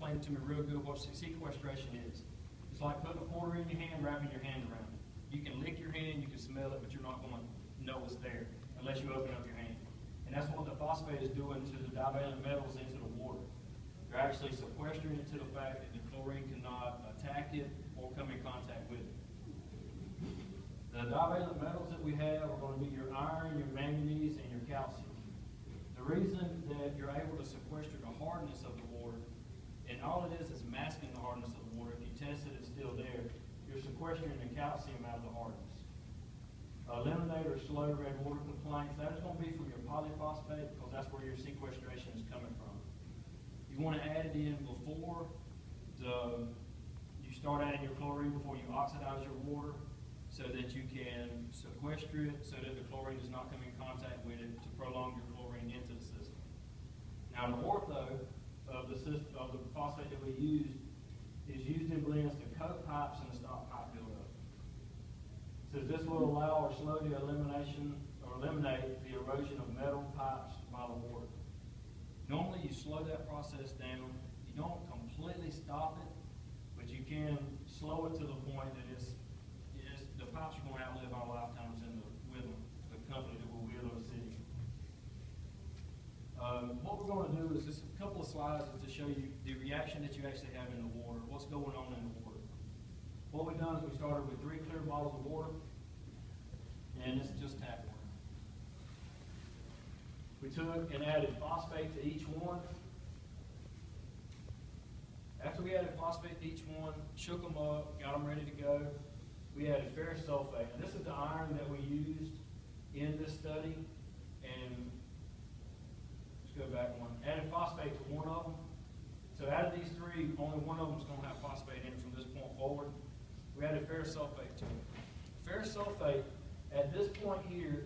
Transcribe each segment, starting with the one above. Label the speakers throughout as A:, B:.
A: explained to me real good what sequestration is. It's like putting a quarter in your hand, wrapping your hand around it. You can lick your hand, you can smell it, but you're not going to know it's there unless you open up your hand. And that's what the phosphate is doing to the divalent metals into the water. They're actually sequestering it to the fact that the chlorine cannot attack it or come in contact with it. The divalent metals that we have are going to be your iron, your manganese, and your calcium. The reason that you're able to sequester the hardness of the water, and all it is masking the hardness of the water. If you test it, it's still there. You're sequestering the calcium out of the hardness. Eliminator slow red water complaints, that's going to be from your polyphosphate because that's where your sequestration is coming from. You want to add it in before you start adding your chlorine, before you oxidize your water, so that you can sequester it so that the chlorine does not come in contact with it to prolong your chlorine into the system. Now the ortho of the phosphate that we use is used in blends to coat pipes and to stop pipe buildup. So this will allow or slow the eliminate the erosion of metal pipes by the water. Normally you slow that process down. You don't completely stop it, but you can slow it to the point that the pipes are going to outlive our lifetimes with the company that will build those cities. What we're going to do is just a couple of slides to show you the reaction that you actually have in the water, what's going on in the water. What we've done is we started with 3 clear bottles of water, and this is just tap water. We took and added phosphate to each one. After we added phosphate to each one, shook them up, got them ready to go, we added ferrous sulfate. And this is the iron that we used in this study, and go back one. Added phosphate to one of them. So out of these 3, only one of them is going to have phosphate in it from this point forward. We added ferrous sulfate to it. Ferrous sulfate at this point here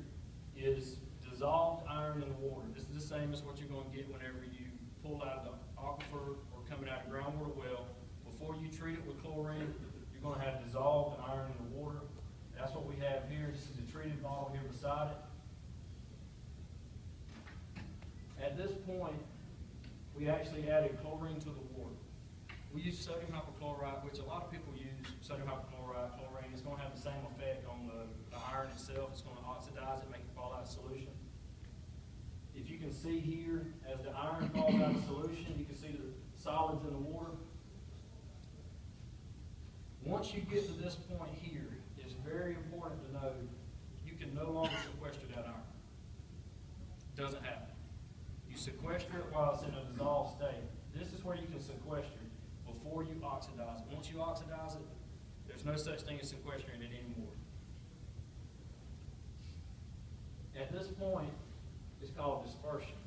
A: is dissolved iron in the water. This is the same as what you're going to get whenever you pull out of the aquifer or coming out of groundwater well. Before you treat it with chlorine, you're going to have dissolved iron in the water. That's what we have here. This is the treated bottle here beside it. At this point, we actually added chlorine to the water. We use sodium hypochlorite, which a lot of people use sodium hypochlorite, chlorine. It's going to have the same effect on the iron itself. It's going to oxidize it, make it fall out of solution. If you can see here, as the iron falls out of solution, you can see the solids in the water. Once you get to this point here, it's very important to know you can no longer sequester that iron. It doesn't happen. You sequester it while it's in a dissolved state. This is where you can sequester it before you oxidize it. Once you oxidize it, there's no such thing as sequestering it anymore. At this point, it's called dispersion.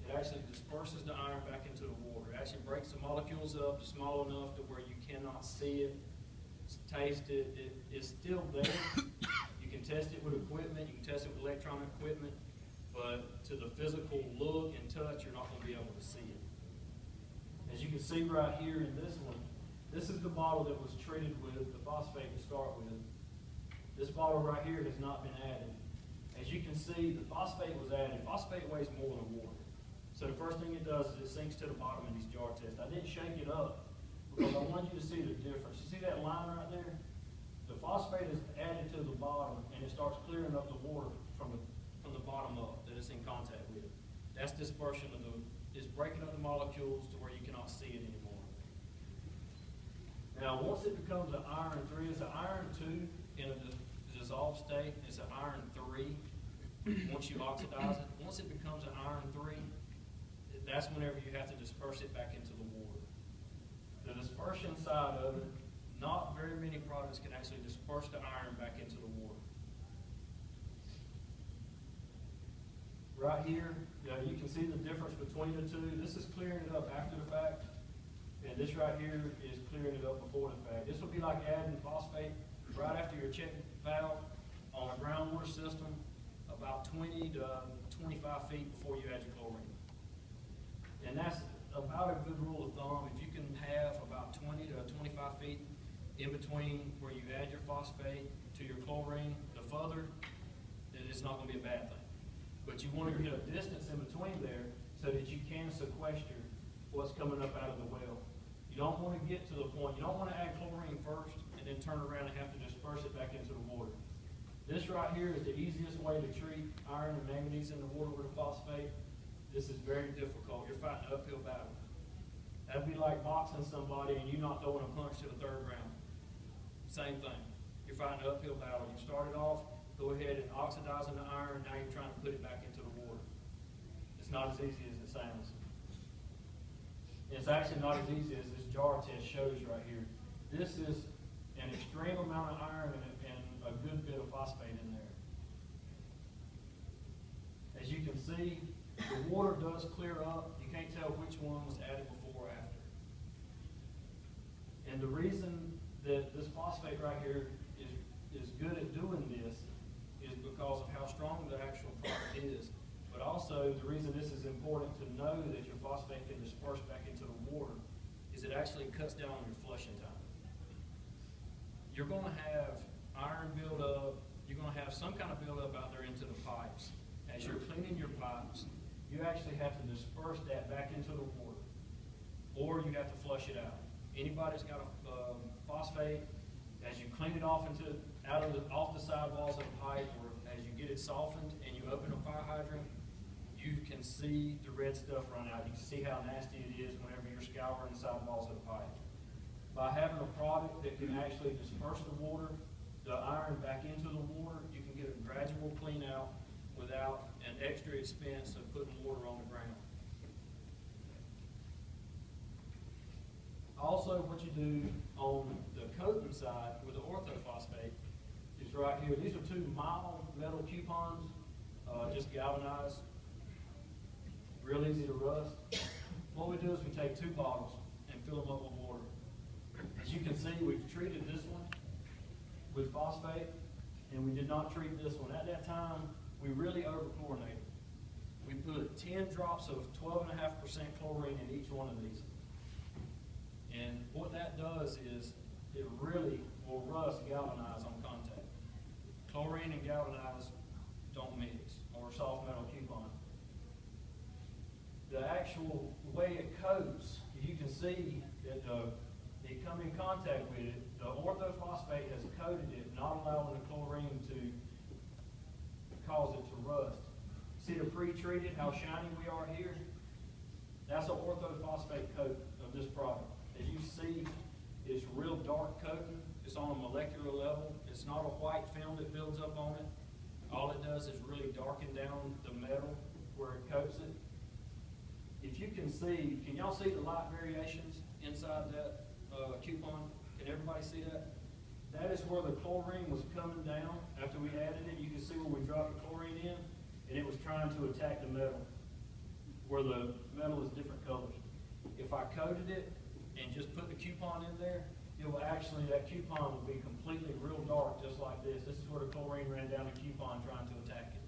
A: It actually disperses the iron back into the water. It actually breaks the molecules up to small enough to where you cannot see it, taste it. It's still there. You can test it with equipment. You can test it with electronic equipment. But to the physical look and touch, you're not going to be able to see it. As you can see right here in this one, this is the bottle that was treated with the phosphate to start with. This bottle right here has not been added. As you can see, the phosphate was added. Phosphate weighs more than water. So the first thing it does is it sinks to the bottom in these jar tests. I didn't shake it up because I wanted you to see the difference. You see that line right there? The phosphate is added to the bottom and it starts clearing up the water from the bottom up that it's in contact with. That's dispersion of it's breaking up the molecules to where you cannot see it anymore. Now, once it becomes an iron 3, it's an iron 2 in a dissolved state. It's an iron 3 once you oxidize it. Once it becomes an iron 3, that's whenever you have to disperse it back into the water. The dispersion side of it, not very many products can actually disperse the iron back into the water. Right here, you can see the difference between the 2. This is clearing it up after the fact, and this right here is clearing it up before the fact. This would be like adding phosphate right after your check valve on a groundwater system, about 20 to 25 feet before you add your chlorine. And that's about a good rule of thumb. If you can have about 20 to 25 feet in between where you add your phosphate to your chlorine, the further, then it's not going to be a bad thing. But you want to get a distance in between there so that you can sequester what's coming up out of the well. You don't want to get to the point, you don't want to add chlorine first and then turn around and have to disperse it back into the water. This right here is the easiest way to treat iron and manganese in the water with a phosphate. This is very difficult. You're fighting an uphill battle. That'd be like boxing somebody and you not throwing a punch to the third round. Same thing. You're fighting an uphill battle. You started off, go ahead and oxidizing the iron, now you're trying to put it back into the water. It's not as easy as it sounds. It's actually not as easy as this jar test shows right here. This is an extreme amount of iron and a good bit of phosphate in there. As you can see, the water does clear up. You can't tell which one was added before or after. And the reason that this phosphate right here is good at doing this is because of how strong the actual product is. But also, the reason this is important to know that your phosphate can disperse back into the water is it actually cuts down on your flushing time. You're going to have iron build up, you're going to have some kind of build up out there into the pipes. As you're cleaning your pipes, you actually have to disperse that back into the water, or you have to flush it out. Anybody's got a phosphate, as you clean it off off the sidewalls of the pipe, or as you get it softened and you open a fire hydrant, you can see the red stuff run out. You can see how nasty it is whenever you're scouring the sidewalls of the pipe. By having a product that can actually disperse the water, the iron back into the water, you can get a gradual clean out without an extra expense of putting water on the ground. Also, what you do on the coating side with the orthophosphate is right here. These are two mild metal coupons, just galvanized, real easy to rust. What we do is we take 2 bottles and fill them up with water. As you can see, we've treated this one with phosphate, and we did not treat this one. At that time, we really over-chlorinated. We put 10 drops of 12.5% chlorine in each one of these. And what that does is it really will rust galvanize on contact. Chlorine and galvanize don't mix, or soft metal coupon. The actual way it coats, you can see that they come in contact with it. The orthophosphate has coated it, not allowing the chlorine to cause it to rust. See the pre-treated, how shiny we are here? That's an orthophosphate coat of this product. As you see, it's real dark coating. It's on a molecular level. It's not a white film that builds up on it. All it does is really darken down the metal where it coats it. If you can see, can y'all see the light variations inside that coupon? Can everybody see that? That is where the chlorine was coming down after we added it. You can see where we dropped the chlorine in, and it was trying to attack the metal, where the metal is different colors. If I coated it and just put the coupon in there, it will actually, that coupon will be completely real dark, just like this. This is where the chlorine ran down the coupon trying to attack it.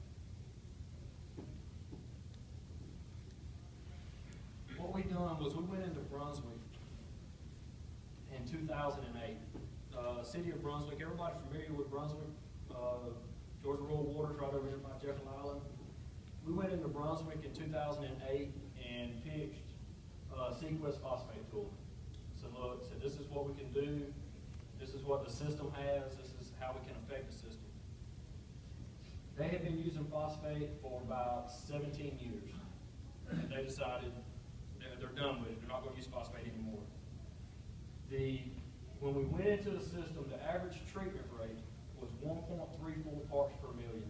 A: What we done was we went into Brunswick in 2008. City of Brunswick, everybody familiar with Brunswick? Georgia Rural Water's right over here by Jekyll Island. We went into Brunswick in 2008 and pitched Sequest phosphate tool. So look, so this is what we can do. This is what the system has. This is how we can affect the system. They had been using phosphate for about 17 years. And they decided they're done with it. They're not going to use phosphate anymore. When we went into the system, the average treatment rate was 1.34 parts per million.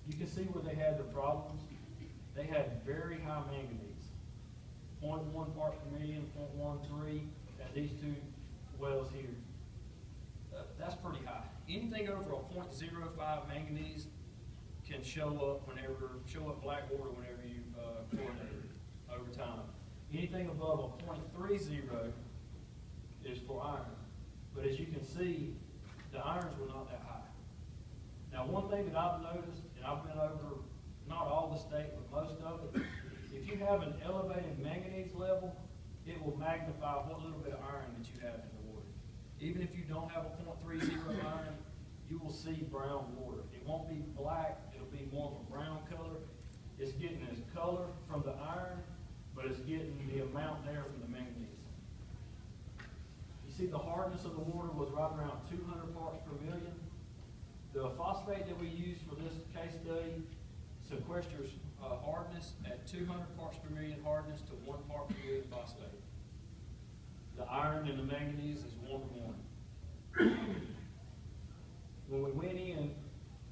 A: You can see where they had the problems. They had very high manganese, 0.1 parts per million, 0.13 at these 2 wells here. That's pretty high. Anything over a 0.05 manganese can show up black water whenever you chlorinate it over time. Anything above a 0.30 is for iron. But as you can see, the irons were not that high. Now, one thing that I've noticed, and I've been over not all the state, but most of it, if you have an elevated manganese level, it will magnify what little bit of iron that you have in the water. Even if you don't have a 0.30 iron, you will see brown water. It won't be black, it'll be more of a brown color. It's getting its color from the iron, but it's getting the amount there from the manganese. see the hardness of the water was right around 200 parts per million. The phosphate that we used for this case study sequesters hardness at 200 parts per million hardness to 1 part per million phosphate. The iron and the manganese is 1 to 1. When we went in,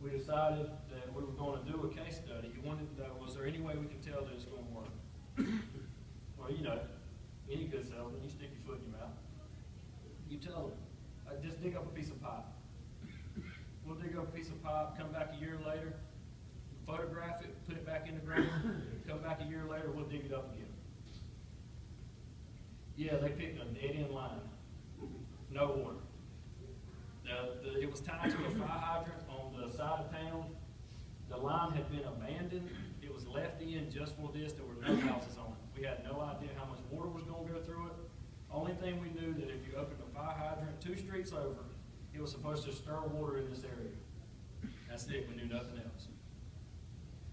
A: we decided that we were going to do a case study. You wanted to know, was there any way we could tell that it's going to work? Well, you know, any good salesman, you stick your foot in your mouth. You tell them, just dig up a piece of pipe. We'll dig up a piece of pipe, come back a year later, photograph it, put it back in the ground, come back a year later, we'll dig it up again. Yeah, they picked a dead-end line, no water. It was tied to a fire hydrant on the side of town. The line had been abandoned. It was left in just for this. There were no houses on it. We had no idea how much water was going to go through it. Only thing we knew that if you opened a fire hydrant 2 streets over, it was supposed to stir water in this area. That's it. We knew nothing else.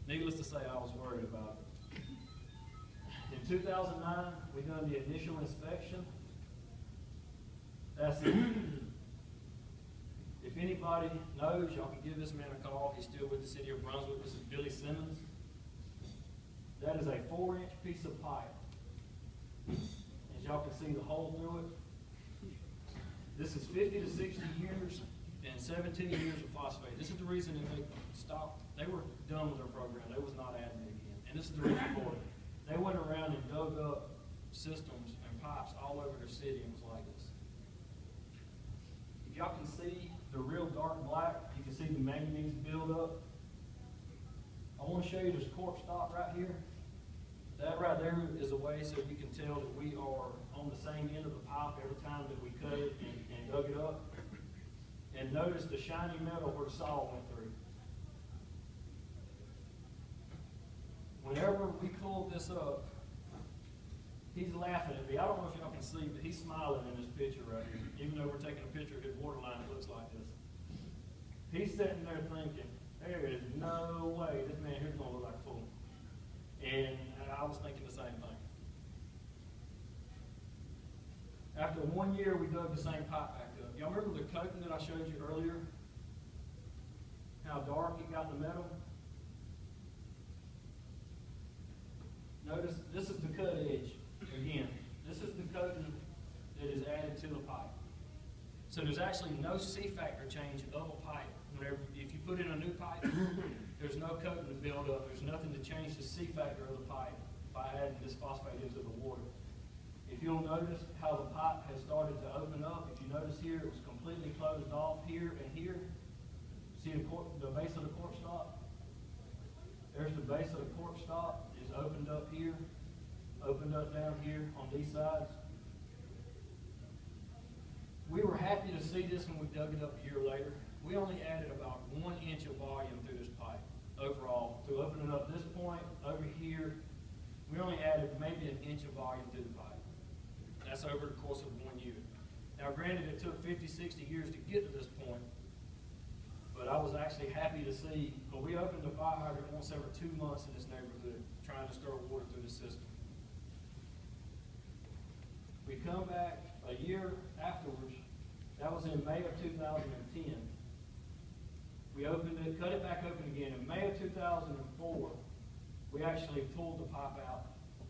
A: Needless to say, I was worried about it. In 2009, we done the initial inspection. That's it. If anybody knows, y'all can give this man a call. He's still with the city of Brunswick. This is Billy Simmons. That is a 4-inch piece of pipe. As y'all can see the hole through it. This is 50 to 60 years and 17 years of phosphate. This is the reason that they stopped. They were done with their program. They was not adding it again. And this is the reason for it. They went around and dug up systems and pipes all over their city and was like this. If y'all can see the real dark black, you can see the manganese build up. I want to show you this cork stop right here. That right there is a way so we can tell that we are on the same end of the pipe every time that we cut it and dug it up. And notice the shiny metal where the saw went through. Whenever we pulled this up, he's laughing at me. I don't know if y'all can see, but he's smiling in this picture right here. Even though we're taking a picture of his water line, it looks like this. He's sitting there thinking, there is no way this man here's going to look like a fool. And I was thinking the same thing. After 1 year, we dug the same pipe back up. Y'all remember the coating that I showed you earlier? How dark it got the metal? Notice this is the cut edge. Again, this is the coating that is added to the pipe. So there's actually no C factor change of a pipe. If you put in a new pipe, there's no coating to build up. There's nothing to change the C factor of the pipe by adding this phosphate into the water. If you'll notice how the pipe has started to open up, if you notice here, it was completely closed off here and here. See the base of the cork stop? There's the base of the cork stop. It's opened up here, opened up down here on these sides. We were happy to see this when we dug it up a year later. We only added about 1 inch of volume through this pipe overall. To open it up this point, over here, we only added maybe 1 inch of volume through the pipe. That's over the course of 1 year. Now granted, it took 50, 60 years to get to this point, but I was actually happy to see, but we opened the fire hydrant once every 2 months in this neighborhood, trying to stir water through the system. We come back a year afterwards, that was in May of 2010. We opened it, cut it back open again. In May of 2004, we actually pulled the pipe out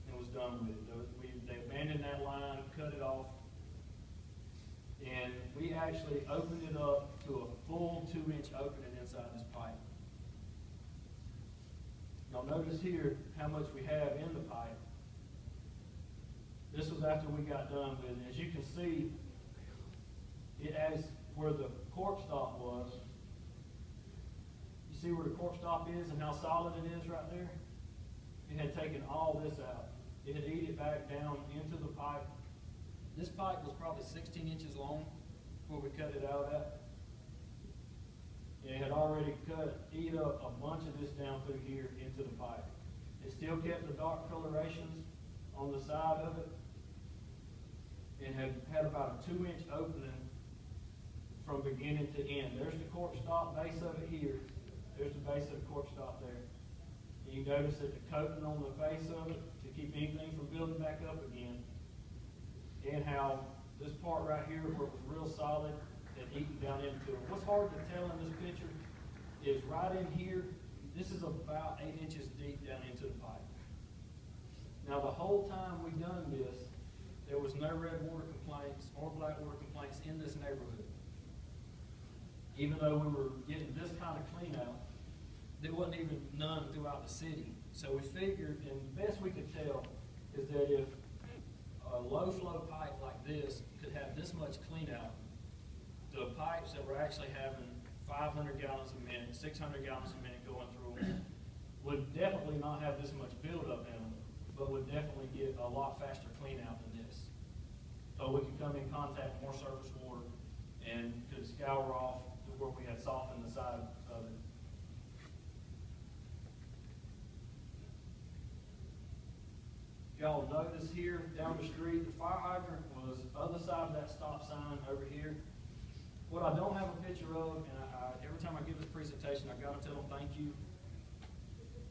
A: and was done with it. They abandoned that line, cut it off, and we actually opened it up to a full 2-inch opening inside this pipe. Now notice here how much we have in the pipe. This was after we got done with it. As you can see, it has where the cork stop was. You see where the cork stop is and how solid it is right there? It had taken all this out. It had eaten it back down into the pipe. This pipe was probably 16 inches long before we cut it out at. And it had already eat up a bunch of this down through here into the pipe. It still kept the dark colorations on the side of it. It had about a 2-inch opening from beginning to end. There's the cork stop base of it here. There's the base of the cork stop there. And you notice that the coating on the face of it to keep anything from building back up again, and how this part right here where it was real solid and eaten down into it. What's hard to tell in this picture is right in here, this is about 8 inches deep down into the pipe. Now the whole time we done this, there was no red water complaints or black water complaints in this neighborhood. Even though we were getting this kind of clean out, there wasn't even none throughout the city. So we figured, and the best we could tell, is that if a low flow pipe like this could have this much clean out, the pipes that were actually having 500 gallons a minute, 600 gallons a minute going through them would definitely not have this much buildup in them, but would definitely get a lot faster clean out than this. So we could come in contact with more surface water and could scour off to where we had softened the side of it. Y'all notice here down the street, the fire hydrant was other side of that stop sign over here. What I don't have a picture of, and every time I give this presentation, I gotta tell them thank you.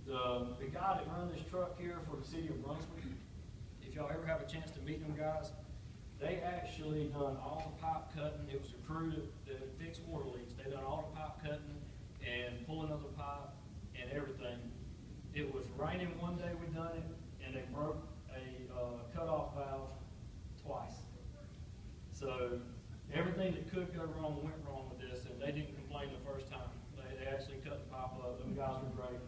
A: The guy that runs this truck here for the city of Brunswick, if y'all ever have a chance to meet them guys, they actually done all the pipe cutting. It was a crew that fixed water leaks. They done all the pipe cutting and pulling of the pipe and everything. It was raining one day we done it, and they broke a cutoff valve twice. So everything that could go wrong went wrong with this, and they didn't complain the first time. They actually cut the pipe up. Them guys were great.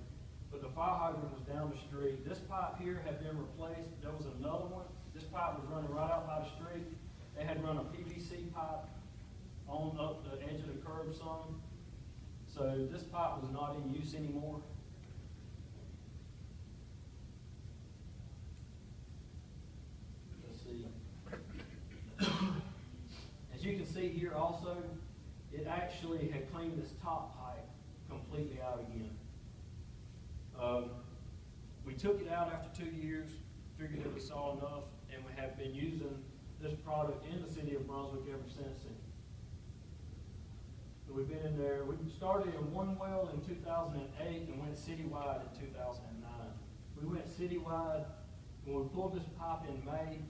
A: But the fire hydrant was down the street. This pipe here had been replaced. There was another one. This pipe was running right out by the street. They had run a PVC pipe on up the edge of the curb some. So this pipe was not in use anymore. Let's see. As you can see here also, it actually had cleaned this top pipe completely out again. We took it out after 2 years, figured that we saw enough, and we have been using this product in the city of Brunswick ever since then. So we've been in there. We started in one well in 2008 and went citywide in 2009. We went citywide when we pulled this pipe in May,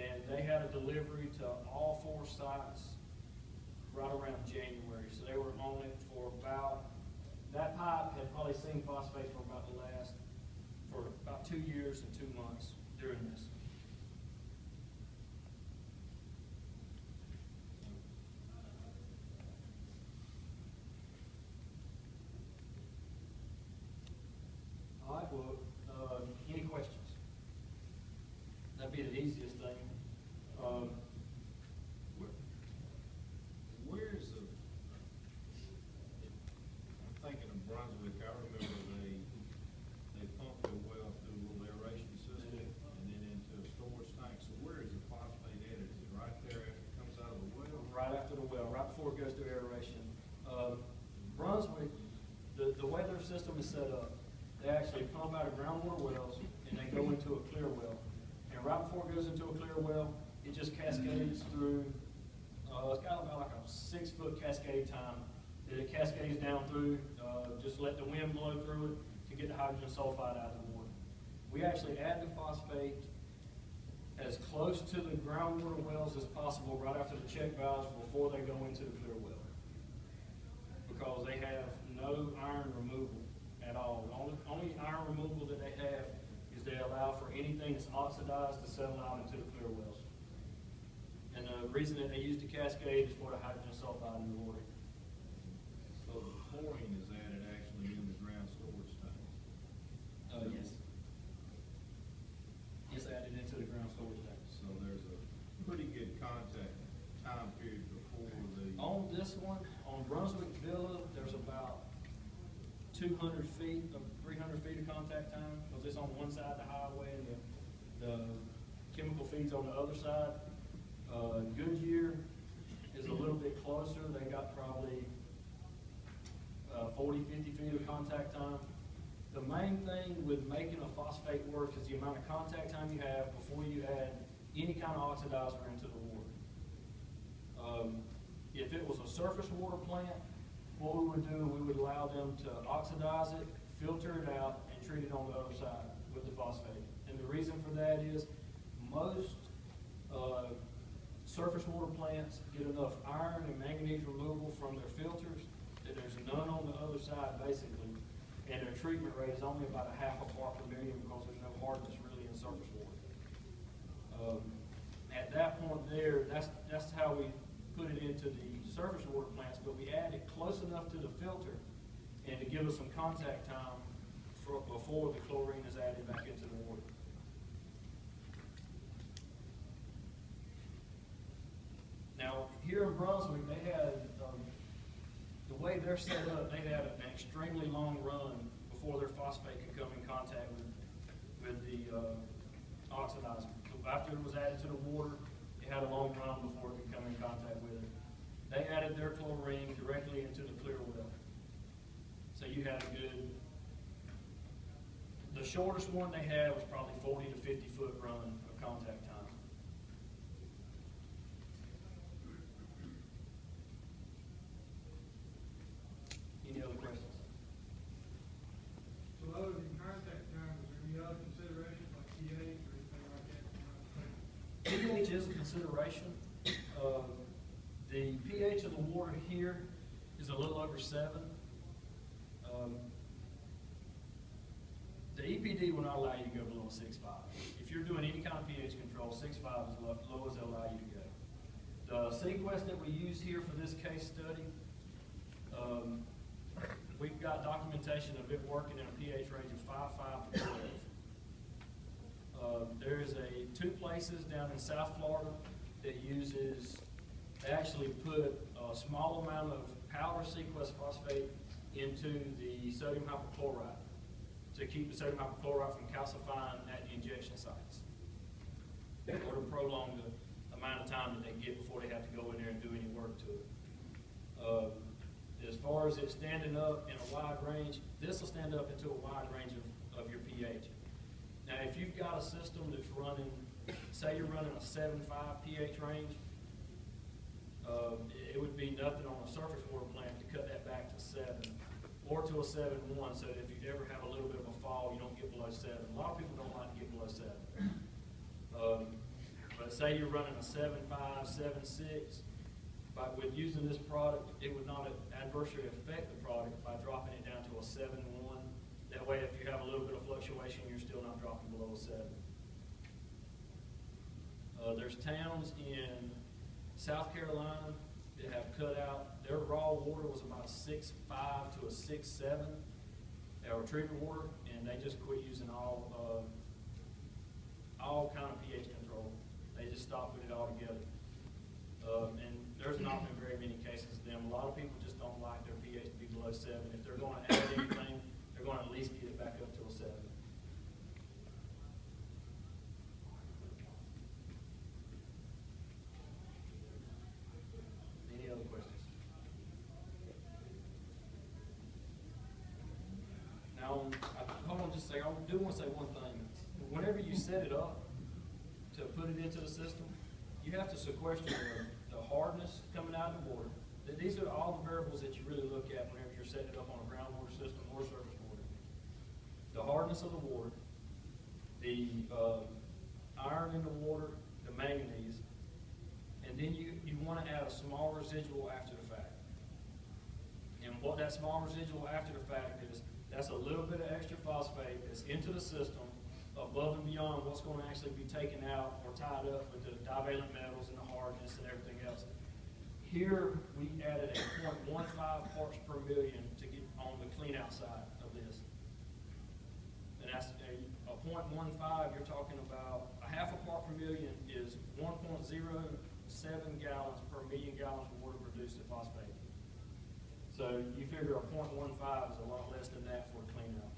A: and they had a delivery to all 4 sites right around January. So they were on it for about, that pipe had probably seen phosphate for about 2 years and 2 months during this. All right, well, any questions? That'd be the easiest thing.
B: Where's the, I'm thinking of Brunswick, I remember they pumped their well through a little aeration system and then into a storage tank. So where is the phosphate at? Is it right there after it comes out of the well?
A: Right after the well, right before it goes through aeration. Brunswick, the way their system is set up, they actually pump out of groundwater wells and they go into a clear well. And right before it goes into a clear well, it just cascades through, it's got about like a 6-foot cascade time that it cascades down through, just let the wind blow through it to get the hydrogen sulfide out of the water. We actually add the phosphate as close to the groundwater wells as possible right after the check valves before they go into the clear well, because they have no iron removal at all. The only iron removal that they have is they allow for anything that's oxidized to settle out into the clear wells. And the reason that they use the cascade is for the hydrogen sulfide in the water.
B: So the chlorine is added actually in the ground storage tanks?
A: Yes. It's added into the ground storage tanks.
B: So there's a pretty good contact time period before the...
A: On this one, on Brunswick Villa, there's about 200 feet, 300 feet of contact time, because it's on one side of the highway and the chemical feeds on the other side. Goodyear is a little bit closer. They got probably 40, 50 feet of contact time. The main thing with making a phosphate work is the amount of contact time you have before you add any kind of oxidizer into the water. If it was a surface water plant, what we would do, we would allow them to oxidize it, filter it out, and treat it on the other side with the phosphate. And the reason for that is most surface water plants get enough iron and manganese removal from their filters that there's none on the other side, basically, and their treatment rate is only about a half a part per million because there's no hardness really in surface water. At that point there, that's how we put it into the surface water plants, but we add it close enough to the filter and to give us some contact time before the chlorine is added back into the water. Now, here in Brunswick, they had, the way they're set up, they had an extremely long run before their phosphate could come in contact with the oxidizer. So after it was added to the water, it had a long run before it could come in contact with it. They added their chlorine directly into the clear well. So you had a good, the shortest one they had was probably 40 to 50 foot run of contact time. Any other questions?
C: So other than contact time, is there any other considerations like pH or anything like that?
A: pH is a consideration. The pH of the water here is a little over 7. The EPD will not allow you to go below 6.5. If you're doing any kind of pH control, 6.5 is low as they'll allow you to go. The sequence that we use here for this case study, we've got documentation of it working in a pH range of 5.5 to 12. There is two places down in South Florida that uses, they actually put a small amount of powder sequence phosphate into the sodium hypochlorite to keep the sodium hypochlorite from calcifying at the injection sites, or to prolong the amount of time that they get before they have to go in there and do any work to it. As far as it standing up in a wide range, this will stand up into a wide range of your pH. Now, if you've got a system that's running, say you're running a 7.5 pH range, it would be nothing on a surface water plant to cut that back to 7 or to a 7.1, so that if you ever have a little bit of a fall, you don't get below 7. A lot of people don't like to get below 7. But say you're running a 7.5, 7.6, but with using this product, it would not adversely affect the product by dropping it down to a 7.1. That way, if you have a little bit of fluctuation, you're still not dropping below a 7. There's towns in South Carolina that have cut out, their raw water was about a 6.5 to a 6.7, or treatment water, and they just quit using all kind of pH control. They just stopped with it altogether. And there's not been very many cases of them. A lot of people just don't like their pH to be below 7. If they're going to add anything, they're going to at least get it back up to a 7. Any other questions? Now, hold on just a second. I do want to say one thing. Whenever you set it up to put it into the system, you have to sequester the hardness coming out of the water. These are all the variables that you really look at whenever you're setting it up on a groundwater system or surface water. The hardness of the water, the iron in the water, the manganese, and then you want to add a small residual after the fact. And what that small residual after the fact is, that's a little bit of extra phosphate that's into the system above and beyond what's going to actually be taken out or tied up with the divalent metals and the hardness and everything else. Here, we added a 0.15 parts per million to get on the clean out side of this. And that's a 0.15, you're talking about a half a part per million is 1.07 gallons per million gallons of water produced at phosphate. So you figure a 0.15 is a lot less than that for a clean out.